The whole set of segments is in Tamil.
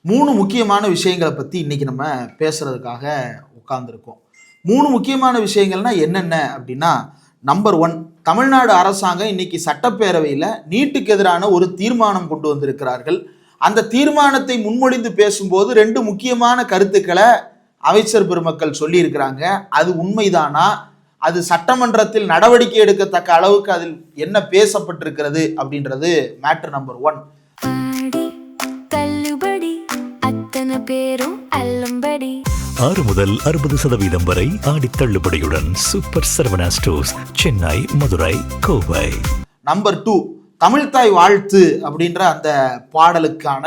3 முக்கியமான விஷயங்களை பற்றி இன்னைக்கு நம்ம பேசுறதுக்காக உட்கார்ந்துருக்கோம். 3 முக்கியமான விஷயங்கள்னா என்னென்ன அப்படின்னா, நம்பர் 1, தமிழ்நாடு அரசாங்கம் இன்னைக்கு சட்டப்பேரவையில் நீட்டுக்கு எதிரான ஒரு தீர்மானம் கொண்டு வந்திருக்கிறார்கள். அந்த தீர்மானத்தை முன்மொழிந்து பேசும்போது 2 முக்கியமான கருத்துக்களை அமைச்சர் பெருமக்கள் சொல்லியிருக்கிறாங்க. அது உண்மைதானா, அது சட்டமன்றத்தில் நடவடிக்கை எடுக்கத்தக்க அளவுக்கு அதில் என்ன பேசப்பட்டிருக்கிறது அப்படின்றது மேட்டர் நம்பர் 1. பேரும் அல்லும்படி 6 முதல் 60% வரை ஆடி தள்ளுபடியுடன் super Saravana stores, Chennai, Madurai, Kovai. Number 2, தமிழ்தாய் வாழ்த்து அப்படின்ற அந்த பாடலுக்கான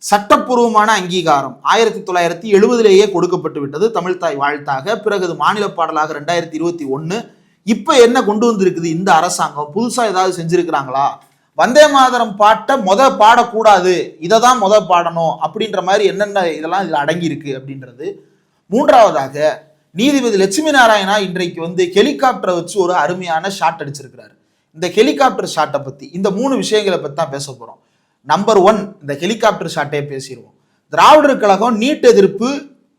சட்டப்பூர்வமான அங்கீகாரம் 1970 கொடுக்கப்பட்டு விட்டது தமிழ்தாய் வாழ்த்தாக. பிறகு அது மாநில பாடலாக 2021. இப்போ என்ன கொண்டு வந்திருக்குது இந்த அரசாங்கம்? புதுசாக ஏதாவது செஞ்சிருக்கிறாங்களா? வந்தே மாதரம் பாட்டை பாடக்கூடாது, இதை தான் பாடணும் அப்படின்ற மாதிரி என்னென்ன இதெல்லாம் இதில் அடங்கியிருக்கு அப்படின்றது. 3வதாக நீதிபதி லட்சுமி நாராயணா இன்றைக்கு ஹெலிகாப்டரை வச்சு ஒரு அருமையான ஷாட் அடிச்சிருக்கிறாரு. இந்த ஹெலிகாப்டர் ஷாட்டை பற்றி இந்த 3 விஷயங்களை பற்றி தான் பேச போகிறோம். நம்பர் 1, இந்த ஹெலிகாப்டர் ஷாட்டே பேசிடுவோம். திராவிடர் கழகம் நீட் எதிர்ப்பு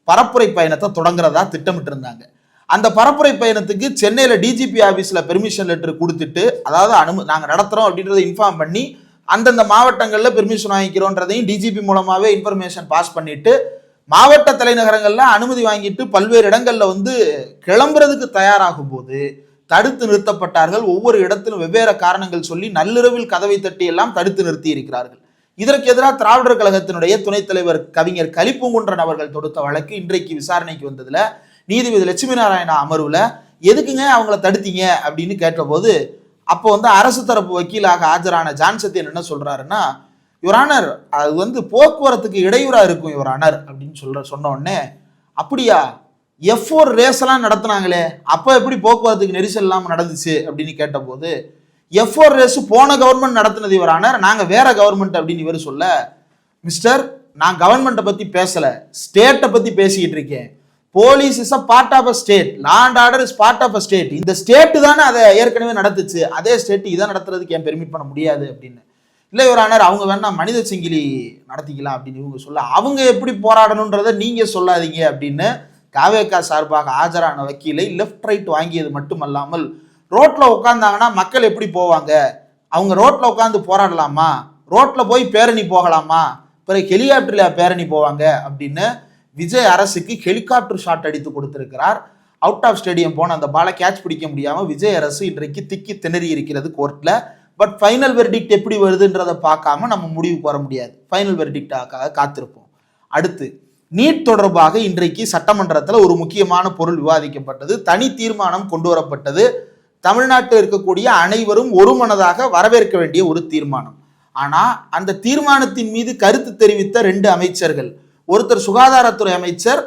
பரப்புரை பயணத்தை தொடங்குறதா திட்டமிட்டு இருந்தாங்க. அந்த பரப்புரை பயணத்துக்கு சென்னையில் டிஜிபி ஆஃபீஸில் பெர்மிஷன் லெட்டர் கொடுத்துட்டு, அதாவது நாங்கள் நடத்துகிறோம் அப்படின்றத இன்ஃபார்ம் பண்ணி அந்தந்த மாவட்டங்களில் பெர்மிஷன் வாங்கிக்கிறோன்றதையும் டிஜிபி மூலமாகவே இன்ஃபர்மேஷன் பாஸ் பண்ணிட்டு, மாவட்ட தலைநகரங்களில் அனுமதி வாங்கிட்டு பல்வேறு இடங்களில் கிளம்புறதுக்கு தயாராகும் போது தடுத்து நிறுத்தப்பட்டார்கள். ஒவ்வொரு இடத்திலும் வெவ்வேறு காரணங்கள் சொல்லி நள்ளிரவில் கதவை தட்டி எல்லாம் தடுத்து நிறுத்தி இருக்கிறார்கள். இதற்கு எதிராக திராவிடர் கழகத்தினுடைய துணைத் தலைவர் கவிஞர் கலிப்பூங்குன்றன் அவர்கள் தொடுத்த வழக்கு இன்றைக்கு விசாரணைக்கு வந்ததுல நீதிபதி லட்சுமி நாராயணா அமர்வுல எதுக்குங்க அவங்கள தடுத்தீங்க அப்படின்னு கேட்டபோது, அப்போ அரசு தரப்பு வக்கீலாக ஆஜரான ஜான்சத்தியன் என்ன சொல்றாருன்னா, யுவர் ஆனர், அது போக்குவரத்துக்கு இடையூறா இருக்கும் யுவர் ஆனர் அப்படின்னு சொன்ன உடனே, அப்படியா, F4 ரேஸ் எல்லாம் நடத்தினாங்களே, அப்போ எப்படி போக்குவரத்துக்கு நெரிசல் இல்லாமல் நடந்துச்சு அப்படின்னு கேட்டபோது, F4 ரேஸ் போன கவர்மெண்ட் நடத்தினது யுவர் ஆனர், நாங்கள் வேற கவர்மெண்ட் அப்படின்னு இவர் சொல்ல, மிஸ்டர், நான் கவர்மெண்ட்டை பற்றி பேசலை, ஸ்டேட்டை பற்றி பேசிக்கிட்டு இருக்கேன். Police is a part of a state, law and order is part of a state. இந்த ஸ்டேட்டு தானே அதை ஏற்கனவே நடத்துச்சு, அதே ஸ்டேட் இதை நடத்துறதுக்கு ஏன் பெர்மிட் பண்ண முடியாது அப்படின்னு. இல்லை யுவர் ஆனர், அவங்க வேணா மனித சங்கிலி நடத்திக்கலாம் அப்படின்னு இவங்க சொல்ல, அவங்க எப்படி போராடணுன்றதை நீங்கள் சொல்லாதீங்க அப்படின்னு காவேகா சார்பாக ஆஜரான வக்கீலை லெஃப்ட் ரைட் வாங்கியது மட்டுமல்லாமல், ரோட்டில் உட்காந்தாங்கன்னா மக்கள் எப்படி போவாங்க, அவங்க ரோட்டில் உட்காந்து போராடலாமா, ரோட்டில் போய் பேரணி போகலாமா, பிறகு ஹெலிகாப்டரில் பேரணி போவாங்க அப்படின்னு விஜய் அரசுக்கு ஹெலிகாப்டர் ஷாட் அடித்து கொடுத்திருக்கிறார். அவுட் ஆஃப் ஸ்டேடியம் போன அந்த பாலை கேட்ச் பிடிக்க முடியாமல் விஜய் அரசு இன்றைக்கு திக்கி திணறி இருக்கிறது கோர்ட்டில். பட் ஃபைனல் வெர்டிக்ட் எப்படி வருதுன்றதை பார்க்காம நம்ம முடிவுக்கு வர முடியாது. ஃபைனல் வெர்டிக்டாக காத்திருப்போம். அடுத்து, நீட் தொடர்பாக இன்றைக்கு சட்டமன்றத்தில் ஒரு முக்கியமான பொருள் விவாதிக்கப்பட்டது. தனி தீர்மானம் கொண்டு வரப்பட்டது. தமிழ்நாட்டில் இருக்கக்கூடிய அனைவரும் ஒருமனதாக வரவேற்க வேண்டிய ஒரு தீர்மானம். ஆனால் அந்த தீர்மானத்தின் மீது கருத்து தெரிவித்த 2 அமைச்சர்கள், ஒருத்தர் சுகாதாரத்துறை அமைச்சர்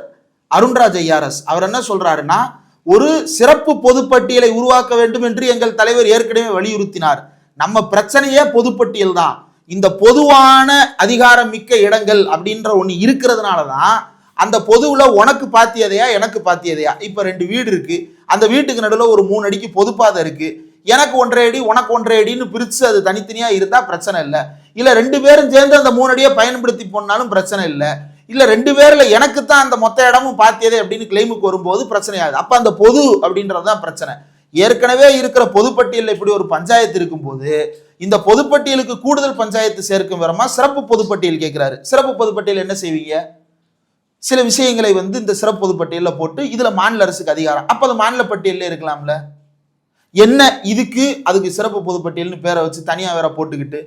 அருண்ராஜ் ஐஆர்எஸ், அவர் என்ன சொல்றாருன்னா, ஒரு சிறப்பு பொதுப்பட்டியலை உருவாக்க வேண்டும் என்று எங்கள் தலைவர் ஏற்கனவே வலியுறுத்தினார். நம்ம பிரச்சனையே பொதுப்பட்டியல் தான். இந்த பொதுவான அதிகாரம் மிக்க இடங்கள் அப்படின்ற ஒன்று இருக்கிறதுனால தான் அந்த பொதுவில் உனக்கு பாத்தியதையா எனக்கு பாத்தியதையா, இப்போ 2 வீடு இருக்கு, அந்த வீட்டுக்கு நடுவில் ஒரு 3 அடிக்கு பொதுப்பாதை இருக்கு, எனக்கு 1.5 அடி உனக்கு 1.5 அடின்னு பிரித்து அது தனித்தனியா இருந்தா பிரச்சனை இல்லை. இல்லை 2 பேரும் சேர்ந்து அந்த 3 அடியை பயன்படுத்தி போனாலும் பிரச்சனை இல்லை. இல்லை 2 பேரில் எனக்கு தான் அந்த மொத்த இடமும் பாத்தியதே அப்படின்னு கிளைமுக்கு வரும்போது பிரச்சனையாகுது. அப்போ அந்த பொது அப்படின்றது தான் பிரச்சனை. ஏற்கனவே இருக்கிற பொதுப்பட்டியலில் இப்படி ஒரு பஞ்சாயத்து இருக்கும்போது இந்த பொதுப்பட்டியலுக்கு கூடுதல் பஞ்சாயத்து சேர்க்கும் விதமா சிறப்பு பொதுப்பட்டியல் கேட்கிறாரு. சிறப்பு பொதுப்பட்டியல் என்ன செய்வீங்க? சில விஷயங்களை இந்த சிறப்பு பொதுப்பட்டியலில் போட்டு இதுல மாநில அரசுக்கு அதிகாரம், அப்போ அது மாநில பட்டியலில் இருக்கலாம்ல. என்ன இதுக்கு அதுக்கு சிறப்பு பொதுப்பட்டியல்னு பேரை வச்சு தனியா வேற போட்டுக்கிட்டு,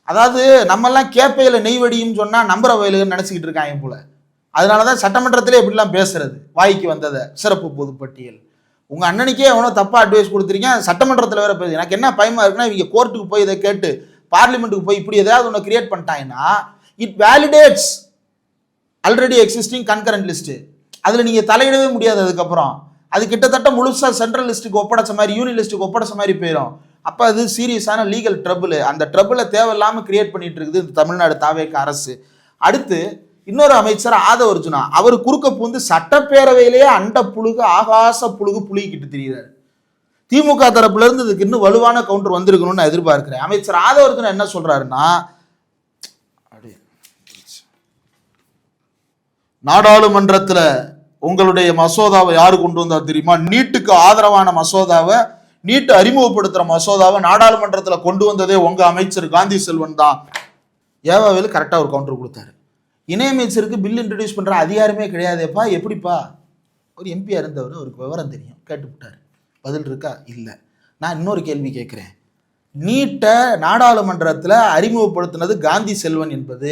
அதாவது நம்மெல்லாம் கேப்பையில நெய்வடியும் சொன்னா நம்புற வயலுன்னு நினைச்சுக்கிட்டு இருக்காங்க போல. அதனாலதான் சட்டமன்றத்திலே இப்படிலாம் பேசுறது, வாய்க்கு வந்ததை சிறப்பு பொதுப்பட்டியல். உங்க அண்ணனுக்கே எவனோ தப்பா அட்வைஸ் கொடுத்துருக்கீங்க, சட்டமன்றத்தில் வேற பேசு. எனக்கு என்ன பயமா இருக்குன்னா, இவங்க கோர்ட்டுக்கு போய் இதை கேட்டு பார்லிமெண்ட்டுக்கு போய் இப்படி ஏதாவது ஒன்று கிரியேட் பண்ணிட்டாங்கன்னா it validates already existing concurrent list. அதுல நீங்க தலையிடவே முடியாது. அதுக்கப்புறம் அது கிட்டத்தட்ட முழுசா சென்ட்ரல் லிஸ்ட்டுக்கு ஒப்படைச்ச மாதிரி, யூனியன் லிஸ்ட்டுக்கு ஒப்படைச்ச மாதிரி போயிடும். அப்போ அது சீரியஸான லீகல் ட்ரபிள். அந்த ட்ரபிளை தேவையில்லாமல் கிரியேட் பண்ணிட்டு இருக்குது இந்த தமிழ்நாடு தாவேக அரசு. அடுத்து இன்னொரு அமைச்சர் ஆதவ அர்ஜுனா, அவர் குறுக்க பூந்து சட்டப்பேரவையிலேயே அண்ட புழுகு ஆகாச புழுகு புழுகிக்கிட்டு தெரிகிறார். திமுக தரப்புல இருந்து இதுக்கு இன்னும் வலுவான கவுண்டர் வந்திருக்கணும்னு நான் எதிர்பார்க்கிறேன். அமைச்சர் ஆதவ அர்ஜுனா என்ன சொல்றாருன்னா, நாடாளுமன்றத்துல உங்களுடைய மசோதாவை யாரு கொண்டு வந்தா தெரியுமா? நீட்டுக்கு ஆதரவான மசோதாவை, நீட்டு அறிமுகப்படுத்துற மசோதாவை நாடாளுமன்றத்துல கொண்டு வந்ததே உங்க அமைச்சர் காந்தி செல்வன் தான். ஏவாவேலு கரெக்டா ஒரு கவுண்டர் கொடுத்தாரு. இணையமைச்சருக்கு பில் இன்ட்ரடியூஸ் பண்ற அதிகாரமே கிடையாதேப்பா, எப்படிப்பா? ஒரு எம்பியா இருந்தவர், அவருக்கு விவரம் தெரியும், கேட்டுவிட்டாரு. பதில் இருக்கா? இல்லை. நான் இன்னொரு கேள்வி கேட்கிறேன். நீட்டை நாடாளுமன்றத்தில் அறிமுகப்படுத்தினது காந்தி செல்வன் என்பது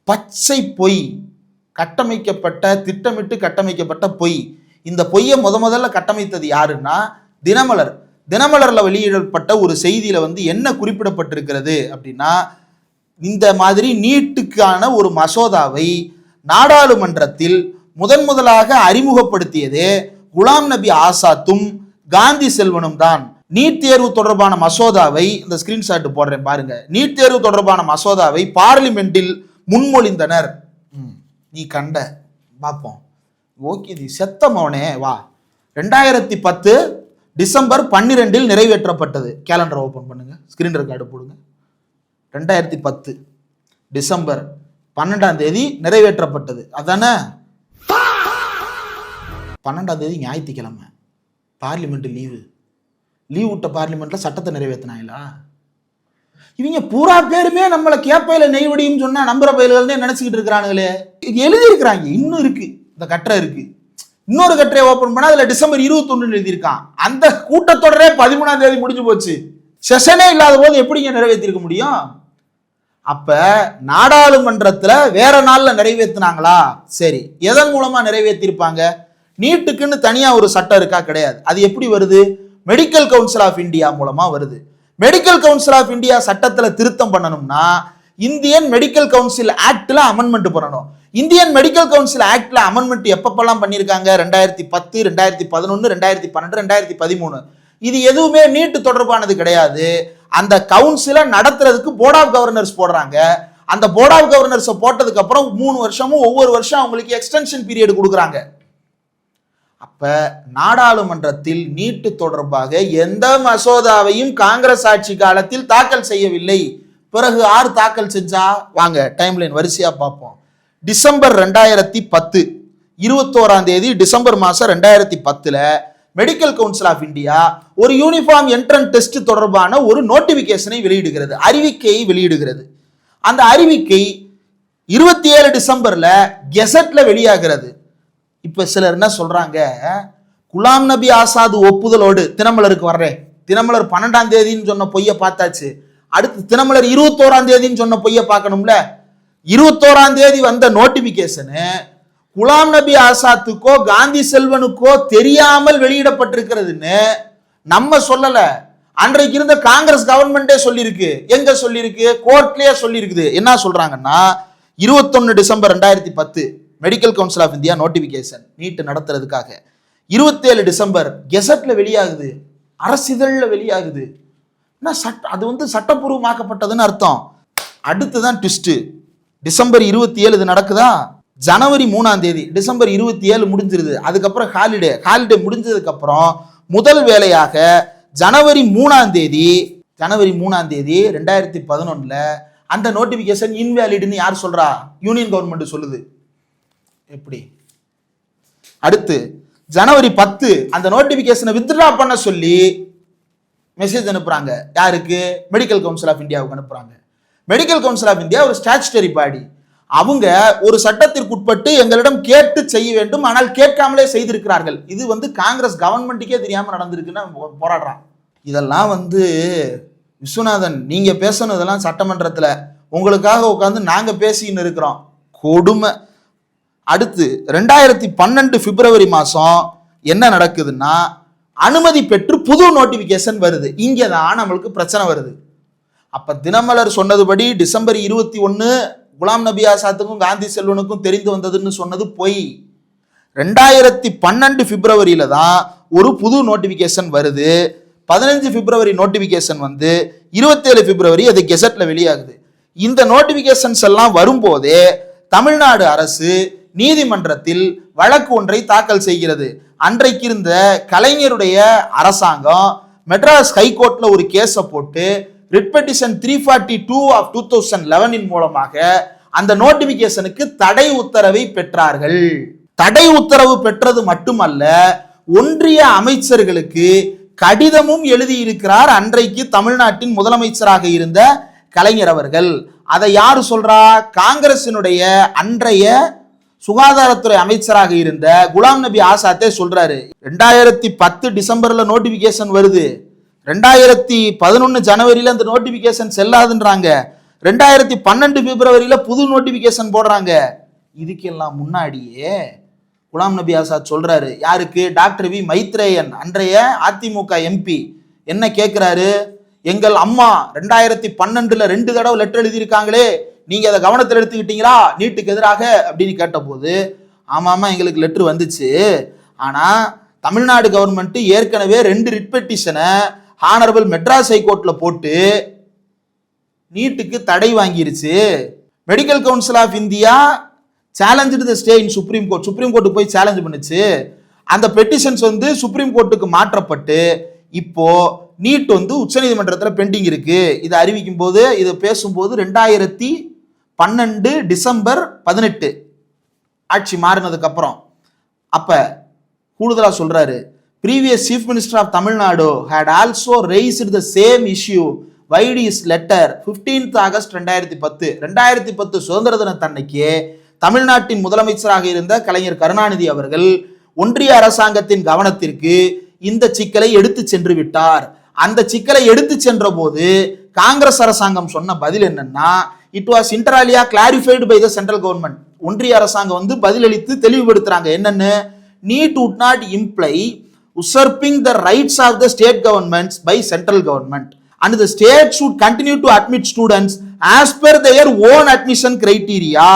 பச்சை பொய், கட்டமைக்கப்பட்ட, திட்டமிட்டு கட்டமைக்கப்பட்ட பொய். இந்த பொய்யை முதல்ல கட்டமைத்தது யாருன்னா தினமலர். தினமலர்ல வெளியிடப்பட்ட ஒரு செய்தியில என்ன குறிப்பிடப்பட்டிருக்கிறது அப்படின்னா, இந்த மாதிரி நீட்டுக்கான ஒரு மசோதாவை நாடாளுமன்றத்தில் முதலாக அறிமுகப்படுத்தியது குலாம் நபி ஆசாத்தும் காந்தி செல்வனும் தான். நீட் தேர்வு தொடர்பான மசோதாவை, இந்த ஸ்கிரீன்ஷாட் போடுறேன் பாருங்க, நீட் தேர்வு தொடர்பான மசோதாவை பார்லிமெண்டில் முன்மொழிந்தனர். நீ கண்ட பார்ப்போம். ஓகே, நீ செத்தமோனே வா. 2010 டிசம்பர் 12 நிறைவேற்றப்பட்டது. கேலண்டரை ஓபன் பண்ணுங்க, ஸ்கிரீன் ரெக்கார்டு போடுங்க. 2010 டிசம்பர் 12 நிறைவேற்றப்பட்டது. அதானே 12 ஞாயிற்றுக்கிழமை. பார்லிமெண்ட் லீவ் விட்ட பார்லிமெண்ட்ல சட்டத்தை நிறைவேற்றினாங்களா? இவங்க பூரா பேருமே நம்மளை கேப்பையில நெய்வடியும் சொன்னா நம்புற பயில்கள் நினைச்சுக்கிட்டு இருக்கிறானுங்களே. எழுதி இருக்கிறாங்க, இன்னும் இருக்கு, இந்த கட்டுரை இருக்கு. இன்னொரு கட்டுரை ஓபன் பண்ணா அதுல டிசம்பர் 21 எழுதியிருக்கான். அந்த கூட்டத்தொடரே 13 முடிஞ்சு போச்சு. செஷனே இல்லாத போது எப்படிங்க நிறைவேற்றிருக்க முடியும்? அப்ப நாடாளுமன்றத்துல வேற நாள்ல நிறைவேற்றினாங்களா? சரி, எதன் மூலமா நிறைவேற்றிருப்பாங்க? நீட்டுக்குன்னு தனியா ஒரு சட்டம் இருக்கா? கிடையாது. அது எப்படி வருது? மெடிக்கல் கவுன்சில் ஆஃப் இந்தியா மூலமா வருது. மெடிக்கல் கவுன்சில் ஆஃப் இந்தியா சட்டத்துல திருத்தம் பண்ணணும்னா இந்தியன் மெடிக்கல் கவுன்சில் ஆக்ட்ல அமெண்ட்மெண்ட் பண்ணணும். இந்தியன் மெடிக்கல் கவுன்சில் ஆக்ட்ல அமெண்ட்மெண்ட் எப்பப்பெல்லாம் பண்ணியிருக்காங்க? 2010, 2011, 2012, 2013. இது எதுவுமே நீட்டு தொடர்பானது கிடையாது. அந்த கவுன்சிலை நடத்துறதுக்கு போர்ட் ஆஃப் கவர்னர்ஸ் போடுறாங்க. அந்த போர்ட் ஆஃப் கவர்னர்ஸ் போட்டதுக்கு அப்புறம் 3 வருஷமும் ஒவ்வொரு வருஷம் அவங்களுக்கு எக்ஸ்டென்ஷன் பீரியட் கொடுக்குறாங்க. அப்ப நாடாளுமன்றத்தில் நீட்டு தொடர்பாக எந்த மசோதாவையும் காங்கிரஸ் ஆட்சி காலத்தில் தாக்கல் செய்யவில்லை. பிறகு யார் தாக்கல் செஞ்சா? வாங்க டைம்லைன் வரிசையா பார்ப்போம். டிசம்பர் 2010, 21 டிசம்பர் மாசம் 2010 மெடிக்கல் கவுன்சில் ஆஃப் இந்தியா ஒரு யூனிஃபார்ம் என்ட்ரன்ஸ் டெஸ்ட் தொடர்பான ஒரு நோட்டிபிகேஷனை வெளியிடுகிறது, அறிவிக்கையை வெளியிடுகிறது. அந்த அறிவிக்கை 27 டிசம்பர்ல கெசட்ல வெளியாகிறது. இப்ப சிலர் என்ன சொல்றாங்க, குலாம் நபி ஆசாத் ஒப்புதலோடு தினமலருக்கு வர்றேன். தினமலர் 12 சொன்ன பொய்ய பார்த்தாச்சு. அடுத்து தினமலர் 21 சொன்ன பொய்ய பார்க்கணும்ல. 21 வந்த நோட்டிபிகேஷனு குலாம் நபி ஆசாத்துக்கோ காந்தி செல்வனுக்கோ தெரியாமல் வெளியிடப்பட்டிருக்கிறதுன்னு நம்ம சொல்லல, அன்றைக்கு இருந்த காங்கிரஸ் கவர்மெண்டே சொல்லியிருக்கு. எங்க சொல்லியிருக்கு? கோர்ட்லயே சொல்லியிருக்குது. என்ன சொல்றாங்கன்னா, 21 December 2010 medical council of India notification NEET நடத்துறதுக்காக. 27 டிசம்பர் கெசட்ல வெளியாகுது, அரசிதழ்ல வெளியாகுது. அது சட்டப்பூர்வமாக்கப்பட்டதுன்னு அர்த்தம். அடுத்துதான் ட்விஸ்ட். டிசம்பர் 27 இது நடக்குதா? ஜனவரி 3 டிசம்பர் 27 முடிஞ்சிருது. அதுக்கப்புறம் ஹாலிடே முடிஞ்சதுக்கு அப்புறம் முதல் வேலையாக ஜனவரி 3 2011 அந்த நோட்டிபிகேஷன் இன்வேலிட்னு யார் சொல்றா? யூனியன் கவர்மெண்ட் சொல்லுது. எப்படி? அடுத்து ஜனவரி 10 அந்த நோட்டிபிகேஷனை வித்ட்ரா பண்ண சொல்லி மெசேஜ் அனுப்புறாங்க. யாருக்கு? மெடிக்கல் கவுன்சில் ஆஃப் இந்தியாவுக்கு அனுப்புறாங்க. மெடிக்கல் கவுன்சில் ஆஃப் இந்தியா ஒரு ஸ்டாச்சுட்டரி பாடி. அவங்க ஒரு சட்டத்திற்குட்பட்டு எங்களிடம் கேட்டு செய்ய வேண்டும், ஆனால் கேட்காமலே செய்திருக்கிறார்கள். இது காங்கிரஸ் கவர்மெண்ட்டுக்கே தெரியாம நடந்திருக்குன்னு போராடுறான். இதெல்லாம் விஸ்வநாதன் நீங்க பேசணும். இதெல்லாம் சட்டமன்றத்துல உங்களுக்காக உட்காந்து நாங்க பேசின்னு இருக்கிறோம். கொடுமை. அடுத்து 2012 பிப்ரவரி மாசம் என்ன நடக்குதுன்னா, அனுமதி பெற்று புது நோட்டிபிகேஷன் வருது. இங்கதான் நம்மளுக்கு பிரச்சனை வருது. அப்ப தினமலர் சொன்னதுபடி டிசம்பர் 21 குலாம் நபி ஆசாத்துக்கும் காந்தி செல்வனுக்கும் தெரிந்து வந்ததுன்னு சொன்னது பொய். 2012 பிப்ரவரியில தான் ஒரு புது நோட்டிபிகேஷன் வருது. 15 பிப்ரவரி நோட்டிபிகேஷன் 27 பிப்ரவரி அது கெசட்ல வெளியாகுது. இந்த நோட்டிபிகேஷன்ஸ் எல்லாம் வரும்போதே தமிழ்நாடு அரசு நீதிமன்றத்தில் வழக்கு ஒன்றை தாக்கல் செய்கிறது. அன்றைக்கு இருந்த கலைஞருடைய அரசாங்கம் மெட்ராஸ் ஹைகோர்ட்ல ஒரு கேஸை போட்டு ரிட் பெட்டிஷன் 342 ஆஃப் 2011 மூலமாக அந்த நோட்டிபிகேஷனுக்கு தடை உத்தரவை பெற்றார்கள். தடை உத்தரவு பெற்றது மட்டுமல்ல, ஒன்றிய அமைச்சர்களுக்கு கடிதமும் எழுதியிருக்கிறார் அன்றைக்கு தமிழ்நாட்டின் முதலமைச்சராக இருந்த கலைஞர் அவர்கள். அதை யாரு சொல்றா? காங்கிரசினுடைய அன்றைய சுகாதாரத்துறை அமைச்சராக இருந்த குலாம் நபி ஆசாத்தே சொல்றாரு. 2010 டிசம்பர்ல நோட்டிபிகேஷன் வருது, 2011 ஜனவரியில அந்த நோட்டிபிகேஷன் செல்லாதுன்றாங்க, 2012 பிப்ரவரியில புது நோட்டிபிகேஷன் போடுறாங்க. இதுக்கெல்லாம் முன்னாடியே குலாம் நபி ஆசாத் சொல்றாரு. யாருக்கு? டாக்டர் வி மைத்ரேயன், அன்றைய அதிமுக எம்பி, என்ன கேட்கிறாரு? எங்கள் அம்மா 2012ல 2 தடவை லெட்டர் எழுதியிருக்காங்களே, நீங்க அதை கவனத்தில் எடுத்துக்கிட்டீங்களா நீட்டுக்கு எதிராக அப்படின்னு கேட்டபோது, ஆமாமா எங்களுக்கு லெட்டர் வந்துச்சு, ஆனா தமிழ்நாடு கவர்மெண்ட் ஏற்கனவே 2 ரிட் பெட்டிஷனை ஹானரபிள் மெட்ராஸ் ஹைகோர்ட்ல போட்டு நீட்டுக்கு தடை வாங்கிருச்சு. Medical council of India challenge the stay in supreme court, supreme கோர்ட்டுக்கு போய் சேலஞ்ச் பண்ணுச்சு. அந்த பெட்டிஷன்ஸ் சுப்ரீம் கோர்ட்டுக்கு மாற்றப்பட்டு இப்போ நீட் உச்சநீதிமன்றத்தில் பெண்டிங் இருக்கு. இதை அறிவிக்கும் போது, இதை பேசும்போது 2012 டிசம்பர் 18 ஆட்சி மாறினதுக்கு அப்புறம் அப்ப கூடுதலா சொல்றாரு, previous chief minister of Tamil Nadu had also raised the same issue via his letter 15th August 2010 சுதந்திர தினத்தன்னைக்கு தமிழ்நாட்டின் முதலமைச்சராக இருந்த கலைஞர் கருணாநிதி அவர்கள் ஒன்றிய அரசாங்கத்தின் கவனத்திற்கு இந்த சிக்கலை எடுத்து சென்று விட்டார். அந்த சிக்கலை எடுத்து சென்ற போது காங்கிரஸ் அரசாங்கம் சொன்ன பதில் என்னன்னா, it was inter alia clarified by the central government. ஒன்றிய அரசாங்கம் பதிலளித்து தெளிவுபடுத்துறாங்க. என்னன்னு? NEET would not imply usurping the rights of the state governments by central government and the state should continue to admit students as per their own admission criteria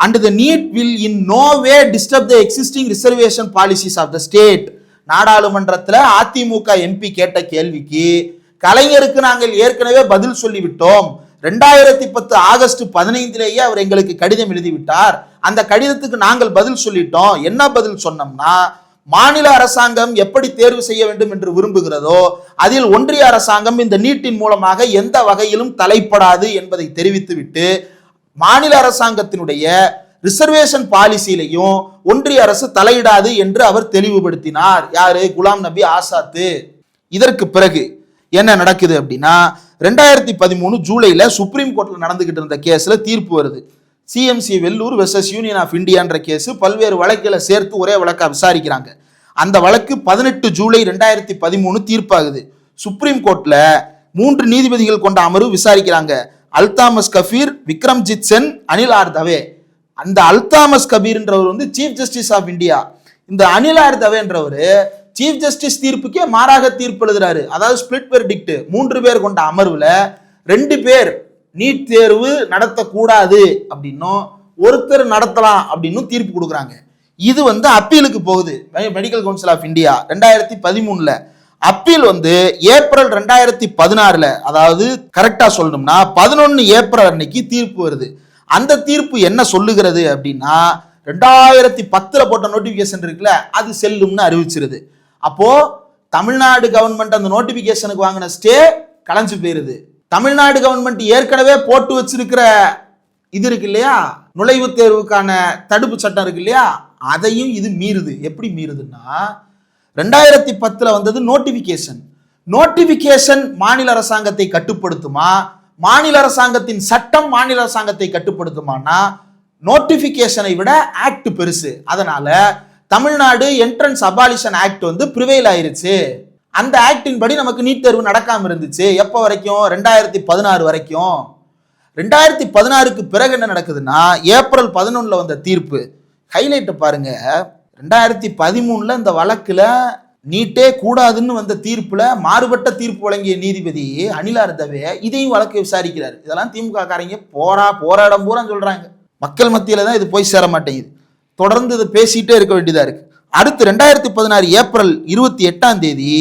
and the NEET will in no way disturb the existing reservation policies of the state. நாடாளுமன்றத்தில் அதிமுக எம்பி கேட்ட கேள்விக்கு கலைஞருக்கு நாங்கள் ஏற்கனவே பதில் சொல்லிவிட்டோம். 2010 ஆகஸ்ட் 15 அவர் எங்களுக்கு கடிதம் எழுதிவிட்டார். அந்த கடிதத்துக்கு நாங்கள் பதில் சொல்லிட்டோம். என்ன பதில் சொன்னோம்னா, மாநில அரசாங்கம் எப்படி தேர்வு செய்ய வேண்டும் என்று விரும்புகிறதோ அதில் ஒன்றிய அரசாங்கம் இந்த நீட்டின் மூலமாக எந்த வகையிலும் தலைப்படாது என்பதை தெரிவித்துவிட்டு மாநில அரசாங்கத்தினுடைய ரிசர்வேஷன் பாலிசியிலையும் ஒன்றிய அரசு தலையிடாது என்று அவர் தெளிவுபடுத்தினார். யாரு? குலாம் நபி ஆசாத்து. இதற்கு பிறகு என்ன நடக்குது அப்படின்னா, 2013 ஜூலைல சுப்ரீம் கோர்ட்ல நடந்துகிட்டு இருந்த கேஸ்ல தீர்ப்பு வருது. CMC Vellore versus union of இந்தியான்ற கேஸ் பல்வேறு வழக்குகளை சேர்த்து ஒரே வழக்கா விசாரிக்கிறாங்க. அந்த வழக்கு 18 ஜூலை 2013 தீர்ப்பாகுது. சுப்ரீம் கோர்ட்ல 3 நீதிபதிகள் கொண்ட அமர்வு விசாரிக்கிறாங்க. அல்தாமஸ் கபீர், விக்ரம்ஜித் சென், அனில் ஆர் தவே. அந்த அல்தாமஸ் கபீர்ன்றவர் சீஃப் ஜஸ்டிஸ் ஆஃப் இந்தியா. இந்த அனில் ஆர் தவேன்றவர் சீஃப் ஜஸ்டிஸ் தீர்ப்புக்கே மாறாக தீர்ப்பு எழுதுறாரு. அதாவது ஸ்பிளிட் வெர்டிக்ட். 3 பேர் கொண்ட அமர்வுல 2 பேர் நீட் தேர்வு நடத்தக்கூடாது அப்படின்னும் ஒருத்தர் நடத்தலாம் அப்படின்னு தீர்ப்பு கொடுக்குறாங்க. இது அப்பீலுக்கு போகுது. Medical council of India 2013 appeal April 2016, அதாவது கரெக்டா சொல்லணும்னா 11 ஏப்ரல் அன்னைக்கு தீர்ப்பு வருது. அந்த தீர்ப்பு என்ன சொல்லுகிறது அப்படின்னா, 2010 போட்ட நோட்டிபிகேஷன் இருக்குல்ல, அது செல்லும்னு அறிவிச்சிருது. அப்போ தமிழ்நாடு கவர்மெண்ட் அந்த நோட்டிபிகேஷனுக்கு வாங்கின ஸ்டே கலைஞ்சு போயிருது. தமிழ்நாடு கவர்மெண்ட் ஏற்கனவே போட்டு வச்சிருக்கிற இது இருக்கு இல்லையா, நுழைவுத் தேர்வுக்கான தடுப்பு சட்டம் இருக்கு இல்லையா, அதையும் இது மீறுது. எப்படி மீறுதுன்னா, 2010 வந்தது நோட்டிபிகேஷன். நோட்டிபிகேஷன் மாநில அரசாங்கத்தை கட்டுப்படுத்துமா, மாநில அரசாங்கத்தின் சட்டம் மாநில அரசாங்கத்தை கட்டுப்படுத்துமானா நோட்டிபிகேஷனை விட ஆக்ட் பெருசு. அதனால தமிழ்நாடு என்ட்ரன்ஸ் அபாலிஷன் ஆக்ட் பிரிவைல் ஆயிருச்சு. அந்த ஆக்டின் படி நமக்கு நீட் தேர்வு நடக்காம இருந்துச்சு. எப்போ வரைக்கும்? 2016 வரைக்கும். 2016க்கு பிறகு என்ன நடக்குதுன்னா, ஏப்ரல் 11 வந்த தீர்ப்பு ஹைலைட் பாருங்க. 2013 இந்த வழக்குல நீட்டே கூடாதுன்னு வந்த தீர்ப்புல மாறுபட்ட தீர்ப்பு வழங்கிய நீதிபதி அனில் ஆர் தவே இதையும் வழக்கை விசாரிக்கிறார். இதெல்லாம் திமுக காரங்க போராடம் பூரா சொல்றாங்க. மக்கள் மத்தியில தான் இது போய் சேர மாட்டேங்குது. தொடர்ந்து இதை பேசிட்டே இருக்க வேண்டியதா இருக்கு. அடுத்து 2016 ஏப்ரல் 28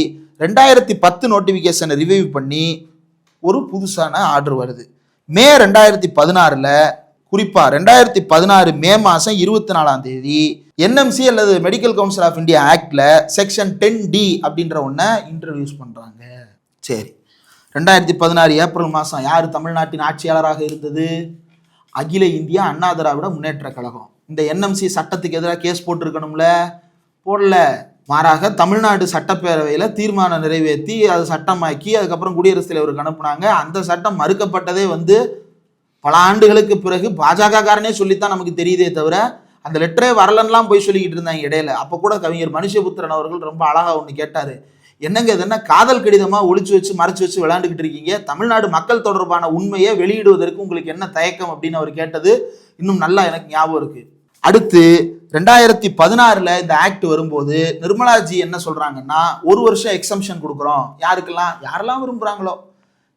2010 நோட்டிபிகேஷனை ரிவைவ் பண்ணி ஒரு புதுசான ஆர்டர் வருது. மே 2016 குறிப்பா 2016 மே மாசம் 24 என்எம்சி அல்லது மெடிக்கல் கவுன்சில் ஆஃப் இந்தியா ஆக்ட்ல செக்ஷன் 10D அப்படின்ற ஒன்ன இன்ட்ரோடியூஸ் பண்றாங்க. சரி, 2016 ஏப்ரல் மாசம் யாரு தமிழ்நாட்டின் ஆட்சியாளராக இருந்தது? அகில இந்திய அண்ணா திராவிட முன்னேற்ற கழகம். இந்த என்எம்சி சட்டத்துக்கு எதிராக கேஸ் போட்டிருக்கணும்ல, போடல. மாறாக தமிழ்நாடு சட்டப்பேரவையில் தீர்மானம் நிறைவேற்றி அது சட்டமாக்கி அதுக்கப்புறம் குடியரசுத் தலைவருக்கு அனுப்புனாங்க. அந்த சட்டம் மறுக்கப்பட்டதே வந்து பல ஆண்டுகளுக்கு பிறகு பாஜக காரனே சொல்லித்தான் நமக்கு தெரியுதே தவிர அந்த லெட்டரே வரலன்னெலாம் போய் சொல்லிக்கிட்டு இருந்தாங்க இடையில. அப்போ கூட கவிஞர் மனுஷபுத்திரன் அவர்கள் ரொம்ப அழகாக ஒன்று கேட்டார், என்னங்க இது என்ன காதல் கடிதமாக ஒளிச்சு வச்சு மறைச்சு வச்சு விளையாண்டுக்கிட்டு இருக்கீங்க, தமிழ்நாடு மக்கள் தொடர்பான உண்மையை வெளியிடுவதற்கு உங்களுக்கு என்ன தயக்கம் அப்படின்னு அவர் கேட்டது இன்னும் நல்லா எனக்கு ஞாபகம் இருக்கு. அடுத்து 2016 இந்த ஆக்ட் வரும்போது நிர்மலாஜி என்ன சொல்றாங்கன்னா, ஒரு வருஷம் எக்ஸம்ஷன் கொடுக்குறோம், யாரெல்லாம் விரும்புறாங்களோ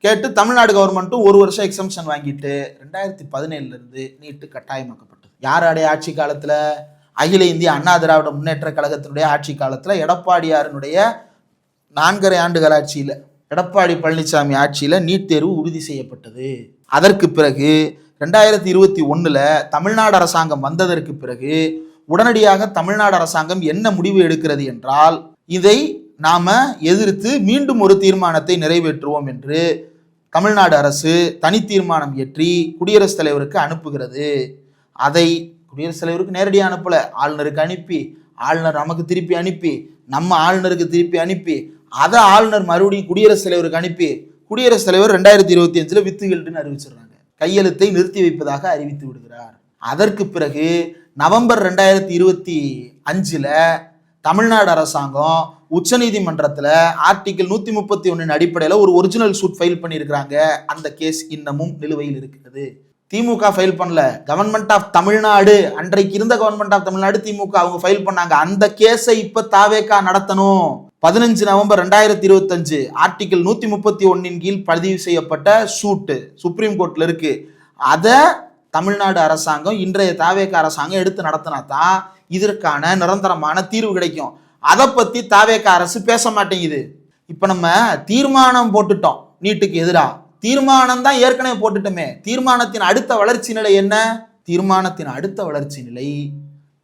கேட்டு தமிழ்நாடு கவர்மெண்ட்டும் ஒரு வருஷம் எக்ஸம்ஷன் வாங்கிட்டு 2017 நீட்டு கட்டாயமாக்கப்பட்டது. யாருடைய ஆட்சி காலத்தில்? அகில இந்திய அண்ணா திராவிட முன்னேற்ற கழகத்தினுடைய ஆட்சி காலத்தில் எடப்பாடியாரனுடைய 4.5 ஆண்டுகள் ஆட்சியில், எடப்பாடி பழனிசாமி ஆட்சியில் நீட் தேர்வு உறுதி செய்யப்பட்டது. அதற்கு பிறகு 2021 தமிழ்நாடு அரசாங்கம் வந்ததற்கு பிறகு உடனடியாக தமிழ்நாடு அரசாங்கம் என்ன முடிவு எடுக்கிறது என்றால், இதை நாம எதிர்த்து மீண்டும் ஒரு தீர்மானத்தை நிறைவேற்றுவோம் என்று தமிழ்நாடு அரசு தனி தீர்மானம் இயற்றி குடியரசுத் தலைவருக்கு அனுப்புகிறது. அதை குடியரசுத் தலைவருக்கு நேரடியாக அனுப்பல, ஆளுநருக்கு அனுப்பி, ஆளுநர் நமக்கு திருப்பி அனுப்பி, நம்ம ஆளுநருக்கு திருப்பி அனுப்பி, அதை ஆளுநர் மறுபடியும் குடியரசுத் தலைவருக்கு அனுப்பி, குடியரசுத் தலைவர் 2025 வித்துகள்னு அறிவிச்சிடுறாங்க. கையெழுத்தை நிறுத்தி வைப்பதாக அறிவித்து விடுகிறார். அதற்கு பிறகு நவம்பர் 2025 தமிழ்நாடு அரசாங்கம் உச்சநீதிமன்றத்தில் ஆர்டிகிள் 131 அடிப்படையில் ஒரு ஒரிஜினல் சூட் ஃபைல் பண்ணியிருக்கிறாங்க. அந்த கேஸ் இன்னமும் நிலுவையில் இருக்கிறது. திமுக ஃபைல் பண்ணல, கவர்மெண்ட் ஆஃப் தமிழ்நாடு, அன்றைக்கு இருந்த கவர்மெண்ட் ஆஃப் தமிழ்நாடு திமுக அவங்க ஃபைல் பண்ணாங்க. அந்த கேஸை இப்ப தாவேகா நடத்தணும். 15 நவம்பர் 2025 ஆர்டிகிள் 131 கீழ் பதிவு செய்யப்பட்ட சூட்டு சுப்ரீம் கோர்ட்ல இருக்கு. அதை தமிழ்நாடு அரசாங்கம், இன்றைய தாவேகா அரசாங்கம் எடுத்து நடத்தினா தான் இதற்கான நிரந்தரமான தீர்வு கிடைக்கும். அதை பத்தி தாவேகா அரசு பேச மாட்டேங்குது. இப்ப நம்ம தீர்மானம் போட்டுட்டோம் நீட்டுக்கு எதிராக, தீர்மானம் தான் ஏற்கனவே போட்டுட்டோமே. தீர்மானத்தின் அடுத்த வளர்ச்சி நிலை என்ன? தீர்மானத்தின் அடுத்த வளர்ச்சி நிலை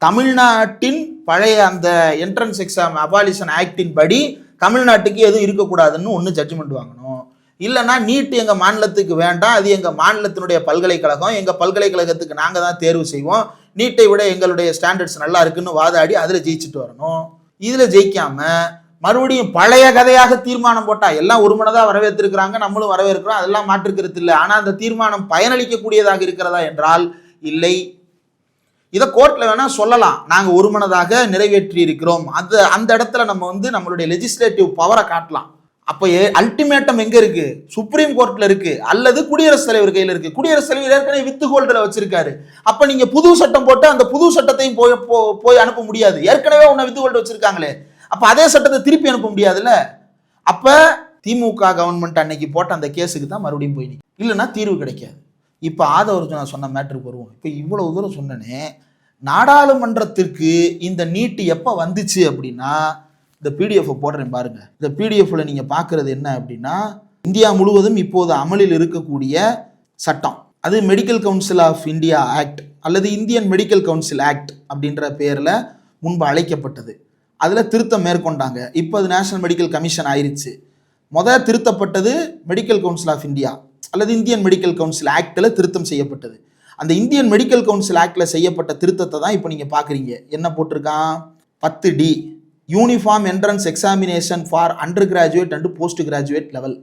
தமிழ்நாட்டின் பழைய அந்த என்ட்ரன்ஸ் எக்ஸாம் அபாலிஷன் ஆக்டின் படி தமிழ்நாட்டுக்கு எதுவும் இருக்கக்கூடாதுன்னு ஒன்று ஜட்ஜ்மெண்ட் வாங்கணும். இல்லைன்னா நீட் எங்கள் மாநிலத்துக்கு வேண்டாம், அது எங்கள் மாநிலத்தினுடைய பல்கலைக்கழகம், எங்கள் பல்கலைக்கழகத்துக்கு நாங்கள் தான் தேர்வு செய்வோம், நீட்டை விட எங்களுடைய ஸ்டாண்டர்ட்ஸ் நல்லா இருக்குன்னு வாதாடி அதில் ஜெயிச்சுட்டு வரணும். இதில் ஜெயிக்காம மறுபடியும் பழைய கதையாக தீர்மானம் போட்டா எல்லாம் ஒருமனதாக வரவேற்றிருக்கிறாங்க, நம்மளும் வரவேற்கிறோம், அதெல்லாம் மாற்றுக்கிறது இல்லை. ஆனால் அந்த தீர்மானம் பயனளிக்கக்கூடியதாக இருக்கிறதா என்றால் இல்லை. இதை கோர்ட்ல வேணா சொல்லலாம், நாங்கள் ஒருமனதாக நிறைவேற்றி இருக்கிறோம், அந்த இடத்துல நம்ம வந்து நம்மளுடைய லெஜிஸ்லேட்டிவ் பவரை காட்டலாம். அப்போ அல்டிமேட்டம் எங்க இருக்கு? சுப்ரீம் கோர்ட்ல இருக்கு, அல்லது குடியரசுத் தலைவர் கையில் இருக்கு. குடியரசுத் தலைவர் ஏற்கனவே வித்து ஹோல்டர்ல வச்சிருக்காரு. அப்ப நீங்க புது சட்டம் போட்டு அந்த புது சட்டத்தையும் போய் அனுப்ப முடியாது. ஏற்கனவே உன்னை வித்து ஹோல்டர் வச்சிருக்காங்களே, அப்ப அதே சட்டத்தை திருப்பி அனுப்ப முடியாதுல்ல. அப்ப திமுக கவர்மெண்ட் அன்னைக்கு போட்ட அந்த கேஸுக்கு தான் மறுபடியும் போய் நிற்கும், இல்லைன்னா தீர்வு கிடைக்காது. இப்போ நான் சொன்ன மேட்டருக்கு வருவோம். இப்போ இவ்வளவு தூரம் சொன்னனே, நாடாளுமன்றத்திற்கு இந்த நீட்டு எப்போ வந்துச்சு அப்படின்னா, இந்த பிடிஎஃப் போடுறேன் பாருங்க. இந்த பிடிஎஃப்ல நீங்க பார்க்கறது என்ன அப்படின்னா, இந்தியா முழுவதும் இப்போது அமலில் இருக்கக்கூடிய சட்டம், அது medical council of India act அல்லது இந்தியன் மெடிக்கல் கவுன்சில் ஆக்ட் அப்படின்ற பெயரில் முன்பு அழைக்கப்பட்டது. அதில் திருத்தம் மேற்கொண்டாங்க. இப்போ அது நேஷனல் மெடிக்கல் கமிஷன் ஆயிடுச்சு. திருத்தப்பட்டது மெடிக்கல் கவுன்சில் ஆஃப் இந்தியா அல்லது இந்தியன் மெடிக்கல் கவுன்சில் ஆக்டில் திருத்தம் செய்யப்பட்டது. அந்த இந்தியன் மெடிக்கல் கவுன்சில் ஆக்டில் செய்யப்பட்ட திருத்தத்தை தான் இப்போ நீங்கள் பார்க்குறீங்க. என்ன போட்டிருக்கான்? 10D uniform entrance examination for under graduate and post graduate level.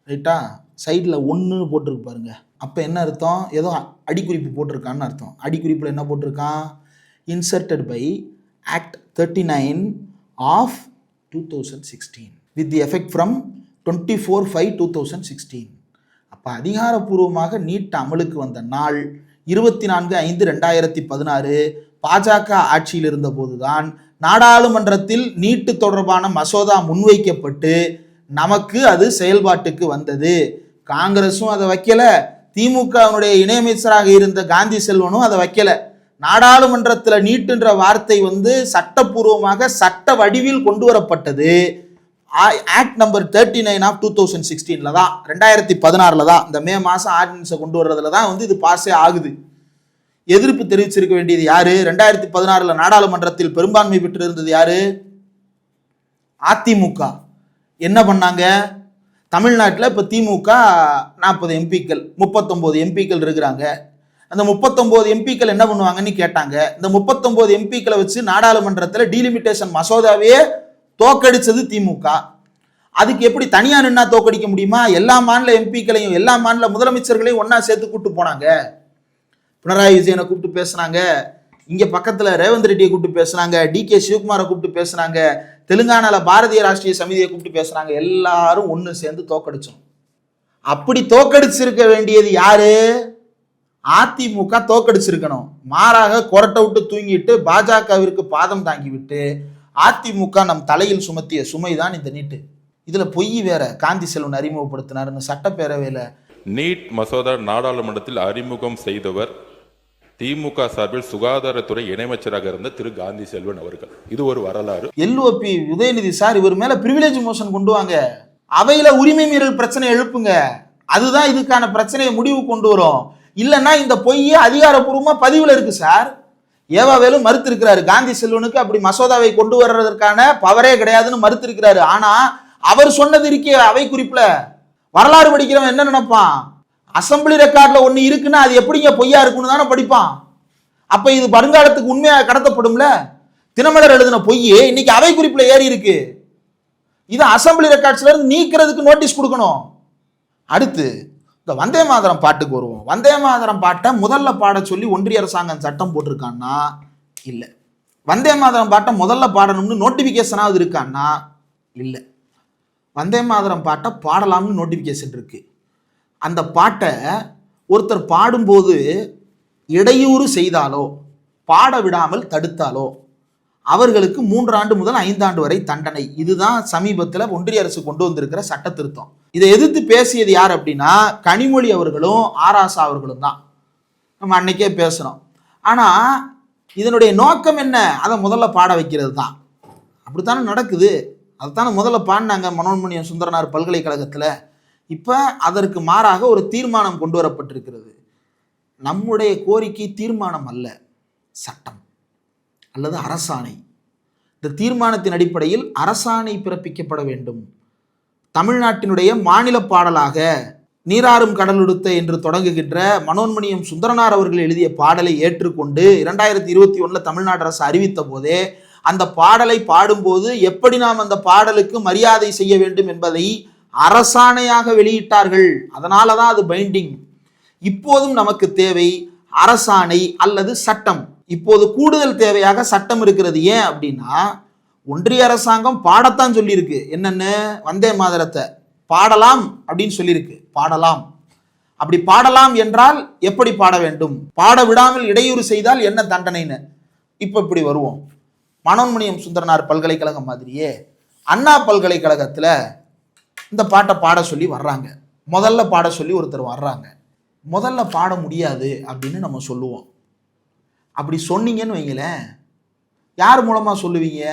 ரைட்டா? சைடில் 1 போட்டிருக்கு பாருங்க. அப்போ என்ன அர்த்தம்? ஏதோ அடிக்குறிப்பு போட்டிருக்கான்னு அர்த்தம். அடிக்குறிப்பில் என்ன போட்டிருக்கான்? Inserted by act 39 of 2016 with the effect from 24/5/2016. அப்போ அதிகாரப்பூர்வமாக நீட் அமலுக்கு வந்த நாள் 24/5/2016 பாஜக ஆட்சியில் இருந்த போதுதான் நாடாளுமன்றத்தில் நீட்டு தொடர்பான மசோதா முன்வைக்கப்பட்டு நமக்கு அது செயல்பாட்டுக்கு வந்தது. காங்கிரஸும் அதை வைக்கல, திமுகவினுடைய இணையமைச்சராக இருந்த காந்தி செல்வனும் அதை வைக்கல. நாடாளுமன்றத்தில் நீட்டுன்ற வார்த்தை சட்டப்பூர்வமாக சட்ட வடிவில் கொண்டு வரப்பட்டது ஆக்ட் நம்பர் 39 ஆஃப் 2016 தான், 2016 தான். இந்த மே மாதம் ஆர்டினன்ஸை கொண்டு வர்றதுல தான் இது பாஸே ஆகுது. எதிர்ப்பு தெரிவிச்சிருக்க வேண்டியது யாரு? 2016 நாடாளுமன்றத்தில் பெரும்பான்மை பெற்று இருந்தது யாரு? அதிமுக. என்ன பண்ணாங்க? தமிழ்நாட்டில் இப்போ திமுக 40 எம்பிக்கள் 39 எம்பிக்கள் இருக்கிறாங்க. அந்த 39 எம்பிக்கள் என்ன பண்ணுவாங்கன்னு கேட்டாங்க. இந்த 39 எம்பிக்களை வச்சு நாடாளுமன்றத்தில் டீலிமிட்டேஷன் மசோதாவே தோக்கடிச்சது திமுக. அதுக்கு எப்படி தனியா நின்னா தோக்கடிக்க முடியுமா? எல்லா மாநில எம்பிக்களையும் எல்லா மாநில முதலமைச்சர்களையும் ஒன்னா சேர்த்து கூப்பிட்டு போனாங்க. பினராயி விஜயனை கூப்பிட்டு பேசுனாங்க, இங்க பக்கத்துல ரேவந்த் ரெட்டியை கூப்பிட்டு பேசுனாங்க, DK சிவகுமாரை கூப்பிட்டு பேசுனாங்க, தெலுங்கானால பாரதிய ராஷ்டிரிய சமிதியை கூப்பிட்டு பேசுறாங்க. எல்லாரும் ஒன்னு சேர்ந்து தோக்கடிச்சோம். அப்படி தோக்கடிச்சிருக்க வேண்டியது யாரு? அதிமுக தோக்கடிச்சிருக்கணும். மாறாக கொரட்டை விட்டு தூங்கிட்டு பாஜகவிற்கு பாதம் தாங்கி விட்டு அதிமுக நம் தலையில் சுமத்திய சுமைதான் இந்த நீட்டு. இதுல பொய் வேற. காந்தி செல்வன் அறிமுகப்படுத்தினாருன்னு சட்டப்பேரவையில நீட் மசோதா நாடாளுமன்றத்தில் அறிமுகம் செய்தவர் திமுக சார்பில் சுகாதாரத்துறை இணையமைச்சராக இருந்த திரு காந்தி செல்வன் அவர்கள். இது ஒரு வரலாறு. LOP உதயநிதி சார் இவர் மேல பிரிவிலேஜ் மோஷன் கொண்டு வாங்க, அவையில உரிமை மீறல் பிரச்சனை எழுப்புங்க. அதுதான் இதுக்கான பிரச்சனையை முடிவு கொண்டு வரும். இல்லைன்னா இந்த பொய்யே அதிகாரப்பூர்வமா பதிவுல இருக்கு சார். ஏவாவேலும் மறுத்து இருக்கிறாரு. காந்தி செல்வனுக்கு அப்படி மசோதாவை கொண்டு வர்றதற்கான பவரே கிடையாதுன்னு மறுத்து இருக்கிறாரு. ஆனா அவர் சொன்னது இருக்கே அவை குறிப்புல. வரலாறு படிக்கிறவன் என்ன நினைப்பான்? அசம்பிளி ரெக்கார்ட்ல ஒண்ணு இருக்குன்னா அது எப்படிங்க பொய்யா இருக்குன்னு தானே படிப்பான். அப்ப இது வருங்காலத்துக்கு உண்மையா கடத்தப்படும்ல. தினமலர் எழுதின பொய்யே இன்னைக்கு அவை குறிப்புல ஏறி இருக்கு. இது அசம்பிளி ரெக்கார்ட்ஸ்ல இருந்து நீக்கிறதுக்கு நோட்டீஸ் கொடுக்கணும். அடுத்து இந்த வந்தே மாதரம் பாட்டுக்கு வருவோம். வந்தே மாதரம் பாட்டை முதல்ல பாட சொல்லி ஒன்றிய அரசாங்கம் சட்டம் போட்டிருக்கான்னா இல்ல. வந்தே மாதரம் பாட்டை முதல்ல பாடணும்னு நோட்டிபிகேஷனாவது இருக்கான்னா இல்ல. வந்தே மாதரம் பாட்டை பாடலாம்னு நோட்டிபிகேஷன் இருக்கு. அந்த பாட்டை ஒருத்தர் பாடும்போது இடையூறு செய்தாலோ பாட விடாமல் தடுத்தாலோ அவர்களுக்கு 3 ஆண்டு முதல் 5 ஆண்டு வரை தண்டனை. இதுதான் சமீபத்தில் ஒன்றிய அரசு கொண்டு வந்திருக்கிற சட்ட திருத்தம். இதை எதிர்த்து பேசியது யார் அப்படின்னா கனிமொழி அவர்களும் ஆராசா அவர்களும் தான். நம்ம அன்னைக்கே பேசுறோம். ஆனா இதனுடைய நோக்கம் என்ன? அதை முதல்ல பாட வைக்கிறது தான். அப்படித்தானே நடக்குது. அதுதானே முதல்ல பாடினாங்க மனோன்மணியம் சுந்தரனார் பல்கலைக்கழகத்தில். இப்போ அதற்கு மாறாக ஒரு தீர்மானம் கொண்டு வரப்பட்டிருக்கிறது. நம்முடைய கோரிக்கை தீர்மானம் அல்ல, சட்டம் அல்லது அரசாணை. இந்த தீர்மானத்தின் அடிப்படையில் அரசாணை பிறப்பிக்கப்பட வேண்டும். தமிழ்நாட்டினுடைய மாநில பாடலாக நீராறும் கடலுடுத்த என்று தொடங்குகின்ற மனோன்மணியம் சுந்தரனார் அவர்கள் எழுதிய பாடலை ஏற்றுக்கொண்டு 2021 தமிழ்நாடு அரசு அறிவித்த போதே அந்த பாடலை பாடும்போது எப்படி நாம் அந்த பாடலுக்கு மரியாதை செய்ய வேண்டும் என்பதை அரசாணையாக வெளியிட்டார்கள். அதனால தான் அது பைண்டிங். இப்போதும் நமக்கு தேவை அரசாணை அல்லது சட்டம். இப்போது கூடுதல் தேவையாக சட்டம் இருக்கிறது. ஏன் அப்படின்னா ஒன்றிய அரசாங்கம் பாடத்தான் சொல்லியிருக்கு. என்னன்னு? வந்தே மாதரத்தை பாடலாம் அப்படின்னு சொல்லியிருக்கு. பாடலாம். அப்படி பாடலாம் என்றால் எப்படி பாட வேண்டும்? பாட விடாமல் இடையூறு செய்தால் என்ன தண்டனைன்னு இப்போ இப்படி வருவோம். மனோன்மணியம் சுந்தரனார் பல்கலைக்கழகம் மாதிரியே அண்ணா பல்கலைக்கழகத்தில் இந்த பாட்டை பாட சொல்லி வர்றாங்க. முதல்ல பாட சொல்லி ஒருத்தர் வர்றாங்க. முதல்ல பாட முடியாது அப்படின்னு நம்ம சொல்லுவோம். அப்படி சொன்னீங்கன்னு வைங்களேன், யார் மூலமா சொல்லுவீங்க?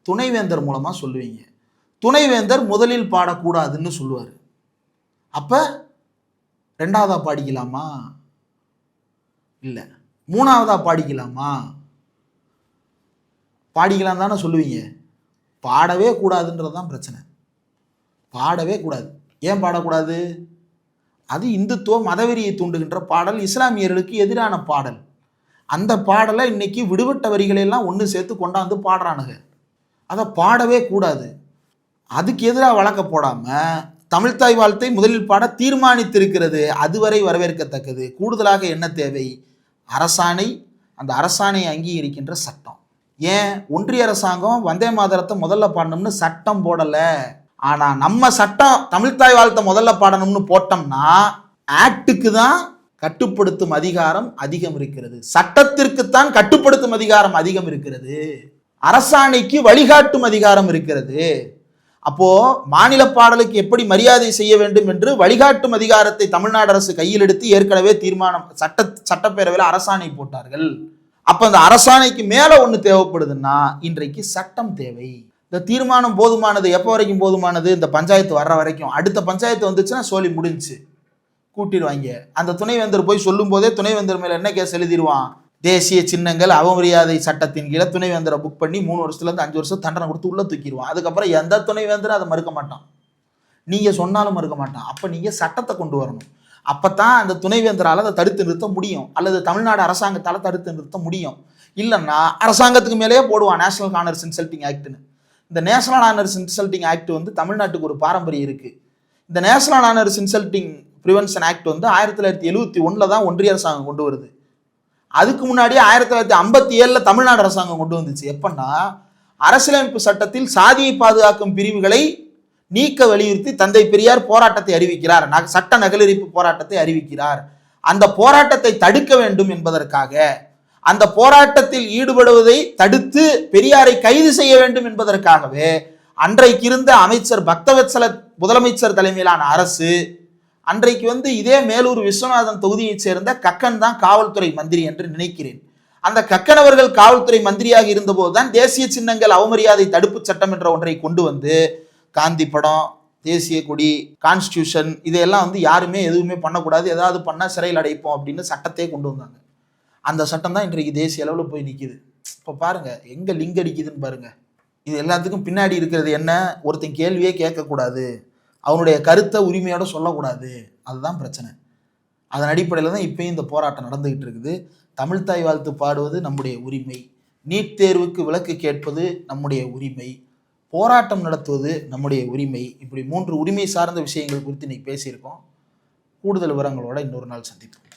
துணைவேந்தர் மூலமா சொல்லுவீங்க. துணைவேந்தர் முதலில் பாடக்கூடாதுன்னு சொல்லுவார். அப்ப 2வதா பாடிக்கலாமா? இல்லை. 3வதா பாடிக்கலாமா? பாடிக்கலாம் தானே சொல்லுவீங்க. பாடவே கூடாதுன்றது தான் பிரச்சனை. பாடவே கூடாது. ஏன் பாடக்கூடாது? அது இந்துத்துவ மதவெறியை தூண்டுகின்ற பாடல், இஸ்லாமியர்களுக்கு எதிரான பாடல். அந்த பாடலை இன்னைக்கு விடுபட்ட வரிகளெல்லாம் ஒன்று சேர்த்து கொண்டாந்து பாடுறானுங்க. அதை பாடவே கூடாது. அதுக்கு எதிராக வழக்க போடாம தமிழ்த்தாய் வாழ்த்தை முதலில் பாட தீர்மானித்திருக்கிறது. அதுவரை வரவேற்கத்தக்கது. கூடுதலாக என்ன தேவை? அரசாணை. அந்த அரசாணையை அங்கீகரிக்கின்ற சட்டம். ஏன் ஒன்றிய அரசாங்கம் வந்தே மாதரத்தை முதல்ல பாடணும்னு சட்டம் போடலை. ஆனா நம்ம சட்டம் தமிழ்த்தாய் வாழ்த்தை முதல்ல பாடணும்னு போட்டோம்னா ஆக்டுக்கு தான் கட்டுப்படுத்தும் அதிகாரம் அதிகம் இருக்கிறது. சட்டத்திற்குத்தான் கட்டுப்படுத்தும் அதிகாரம் அதிகம் இருக்கிறது. அரசாணைக்கு வழிகாட்டும் அதிகாரம் இருக்கிறது. அப்போ மாநில பாடலுக்கு எப்படி மரியாதை செய்ய வேண்டும் என்று வழிகாட்டும் அதிகாரத்தை தமிழ்நாடு அரசு கையில் எடுத்து ஏற்கனவே தீர்மானம் சட்டப்பேரவையில் அரசாணை போட்டார்கள். அப்ப அந்த அரசாணைக்கு மேல ஒண்ணு தேவைப்படுதுன்னா இன்றைக்கு சட்டம் தேவை. இந்த தீர்மானம் போதுமானது. எப்போ வரைக்கும் போதுமானது? இந்த பஞ்சாயத்து வர்ற வரைக்கும். அடுத்த பஞ்சாயத்து வந்துச்சுன்னா சோலி முடிஞ்சு கூட்டிடுவாங்க. அந்த துணைவேந்தர் போய் சொல்லும் போதே துணைவேந்தர் மேல என்ன கேஸ் எழுதிடுவான்? தேசிய சின்னங்கள் அவமரியாதை சட்டத்தின் கீழே துணைவேந்தரை புக் பண்ணி 3 வருஷத்துலேருந்து 5 வருஷம் தண்டனை கொடுத்து உள்ள தூக்கிடுவான். அதுக்கப்புறம் எந்த துணைவேந்தரும் அதை மறுக்க மாட்டான். நீங்க சொன்னாலும் மறுக்க மாட்டான். அப்ப நீங்க சட்டத்தை கொண்டு வரணும். அப்பதான் அந்த துணைவேந்தரால் அதை தடுத்து நிறுத்த முடியும், அல்லது தமிழ்நாடு அரசாங்கத்தால் தடுத்து நிறுத்த முடியும். இல்லைன்னா அரசாங்கத்துக்கு மேலேயே போடுவான் நேஷனல் ஹானர்ஸ் இன்சல்டிங் ஆக்ட்னு. இந்த நேஷனல் ஹானர்ஸ் இன்சல்டிங் ஆக்ட் வந்து தமிழ்நாட்டுக்கு ஒரு பாரம்பரியம் இருக்கு. இந்த national honours insulting prevention act வந்து 1971 தான் ஒன்றிய அரசாங்கம் கொண்டு வருது. அதுக்கு முன்னாடி 1957 தமிழ்நாடு அரசாங்கம் கொண்டு வந்துச்சு. எப்பன்னா அரசியலமைப்பு சட்டத்தில் சாதியை பாதுகாக்கும் பிரிவுகளை நீக்க வலியுறுத்தி தந்தை பெரியார் போராட்டத்தை அறிவிக்கிறார், சட்ட நகலெரிப்பு போராட்டத்தை அறிவிக்கிறார். அந்த போராட்டத்தை தடுக்க வேண்டும் என்பதற்காக, அந்த போராட்டத்தில் ஈடுபடுவதை தடுத்து பெரியாரை கைது செய்ய வேண்டும் என்பதற்காகவே அன்றைக்கு இருந்த அமைச்சர் பக்தவத்சல முதலமைச்சர் தலைமையிலான அரசு, அன்றைக்கு வந்து இதே மேலூர் விஸ்வநாதன் தொகுதியைச் சேர்ந்த கக்கன் தான் காவல்துறை மந்திரி என்று நினைக்கிறேன். அந்த கக்கன் அவர்கள் காவல்துறை மந்திரியாக இருந்தபோது தான் தேசிய சின்னங்கள் அவமரியாதை தடுப்பு சட்டம் என்ற ஒன்றை கொண்டு வந்து காந்தி படம், தேசிய கொடி, கான்ஸ்டியூஷன் இதையெல்லாம் வந்து யாருமே எதுவுமே பண்ணக்கூடாது, ஏதாவது பண்ணால் சிறையில் அடைப்போம் அப்படின்னு சட்டத்தையே கொண்டு வந்தாங்க. அந்த சட்டம் தான் இன்றைக்கு தேசிய அளவில் போய் நிற்கிது. இப்போ பாருங்க எங்க லிங்க் அடிக்குதுன்னு பாருங்க. இது எல்லாத்துக்கும் பின்னாடி இருக்கிறது என்ன? ஒருத்தன் கேள்வியே கேட்கக்கூடாது, அவனுடைய கருத்தை உரிமையோட சொல்லக்கூடாது, அதுதான் பிரச்சனை. அதன் அடிப்படையில் தான் இப்பயும் இந்த போராட்டம் நடந்துகிட்டு இருக்குது. தமிழ்த்தாய் வாழ்த்து பாடுவது நம்முடைய உரிமை, நீட் தேர்வுக்கு விலக்கு கேட்பது நம்முடைய உரிமை, போராட்டம் நடத்துவது நம்முடைய உரிமை. இப்படி 3 உரிமை சார்ந்த விஷயங்கள் குறித்து இன்னைக்கு பேசியிருக்கோம். கூடுதல் விவரங்களோட இன்னொரு நாள் சந்திப்போம்.